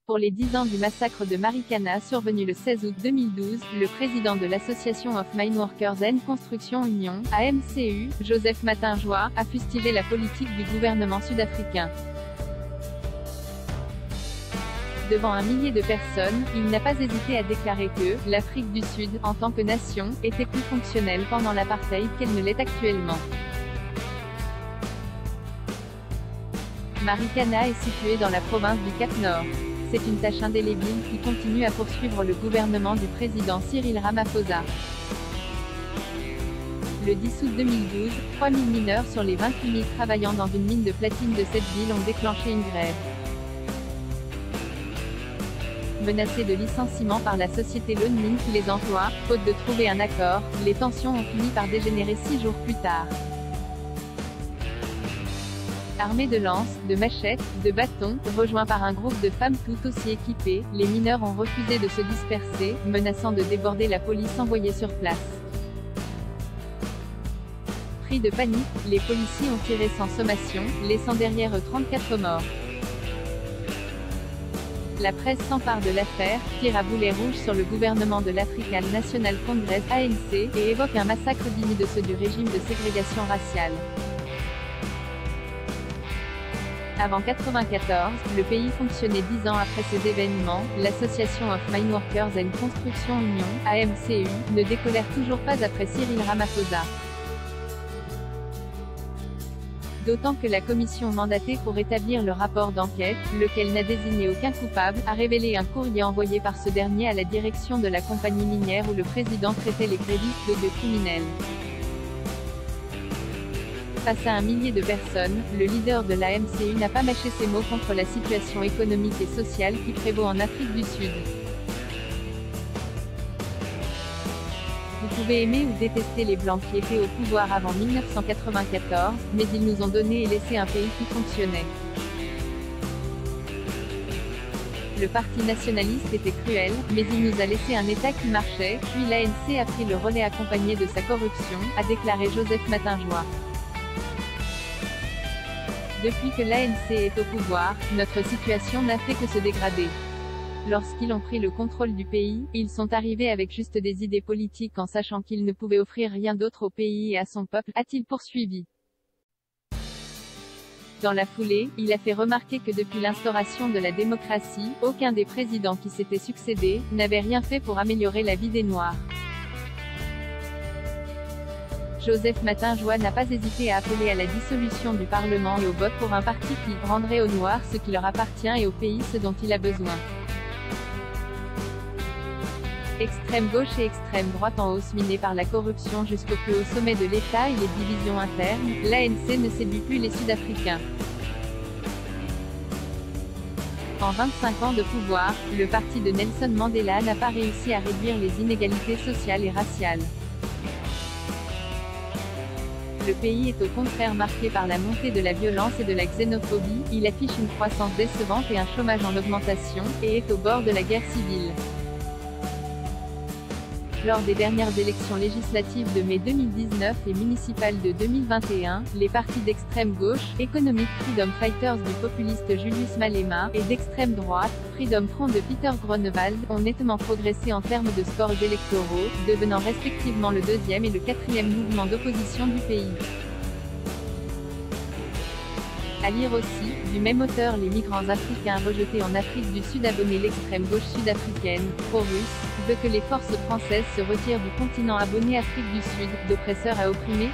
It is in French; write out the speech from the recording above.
Pour les 10 ans du massacre de Marikana survenu le 16 août 2012, le président de l'Association of Mine Workers and Construction Union, AMCU, Joseph Matinjoie, a fustigé la politique du gouvernement sud-africain. Devant un millier de personnes, il n'a pas hésité à déclarer que l'Afrique du Sud, en tant que nation, était plus fonctionnelle pendant l'apartheid qu'elle ne l'est actuellement. Marikana est située dans la province du Cap-Nord. C'est une tâche indélébile qui continue à poursuivre le gouvernement du président Cyril Ramaphosa. Le 10 août 2012, 3000 mineurs sur les 28 000 travaillant dans une mine de platine de cette ville ont déclenché une grève. Menacés de licenciement par la société Lone Mine qui les emploie, faute de trouver un accord, les tensions ont fini par dégénérer 6 jours plus tard. Armés de lances, de machettes, de bâtons, rejoints par un groupe de femmes tout aussi équipées, les mineurs ont refusé de se disperser, menaçant de déborder la police envoyée sur place. Pris de panique, les policiers ont tiré sans sommation, laissant derrière eux 34 morts. La presse s'empare de l'affaire, tire à boulet rouge sur le gouvernement de l'African National Congress (ANC) et évoque un massacre digne de ceux du régime de ségrégation raciale. Avant 1994, le pays fonctionnait 10 ans après ces événements, l'Association of Mine Workers and Construction Union, AMCU, ne décolère toujours pas après Cyril Ramaphosa. D'autant que la commission mandatée pour établir le rapport d'enquête, lequel n'a désigné aucun coupable, a révélé un courrier envoyé par ce dernier à la direction de la compagnie minière où le président traitait les grévistes de criminels. Face à un millier de personnes, le leader de l'AMCU n'a pas mâché ses mots contre la situation économique et sociale qui prévaut en Afrique du Sud. Vous pouvez aimer ou détester les Blancs qui étaient au pouvoir avant 1994, mais ils nous ont donné et laissé un pays qui fonctionnait. Le parti nationaliste était cruel, mais il nous a laissé un État qui marchait, puis l'ANC a pris le relais accompagné de sa corruption, a déclaré Joseph Matinjoie. Depuis que l'ANC est au pouvoir, notre situation n'a fait que se dégrader. Lorsqu'ils ont pris le contrôle du pays, ils sont arrivés avec juste des idées politiques en sachant qu'ils ne pouvaient offrir rien d'autre au pays et à son peuple, a-t-il poursuivi. Dans la foulée, il a fait remarquer que depuis l'instauration de la démocratie, aucun des présidents qui s'étaient succédés, n'avait rien fait pour améliorer la vie des Noirs. Joseph Matinjoie n'a pas hésité à appeler à la dissolution du Parlement et au vote pour un parti qui rendrait aux Noirs ce qui leur appartient et au pays ce dont il a besoin. Extrême gauche et extrême droite en hausse minée par la corruption jusqu'au plus haut sommet de l'État et les divisions internes, l'ANC ne séduit plus les Sud-Africains. En 25 ans de pouvoir, le parti de Nelson Mandela n'a pas réussi à réduire les inégalités sociales et raciales. Le pays est au contraire marqué par la montée de la violence et de la xénophobie, il affiche une croissance décevante et un chômage en augmentation, et est au bord de la guerre civile. Lors des dernières élections législatives de mai 2019 et municipales de 2021, les partis d'extrême gauche, Economic Freedom Fighters du populiste Julius Malema, et d'extrême droite, Freedom Front de Peter Grunewald, ont nettement progressé en termes de scores électoraux, devenant respectivement le deuxième et le quatrième mouvement d'opposition du pays. À lire aussi, du même auteur les migrants africains rejetés en Afrique du Sud abonnés l'extrême gauche sud-africaine, pro-russe, veut que les forces françaises se retirent du continent abonné Afrique du Sud, d'oppresseur à opprimé.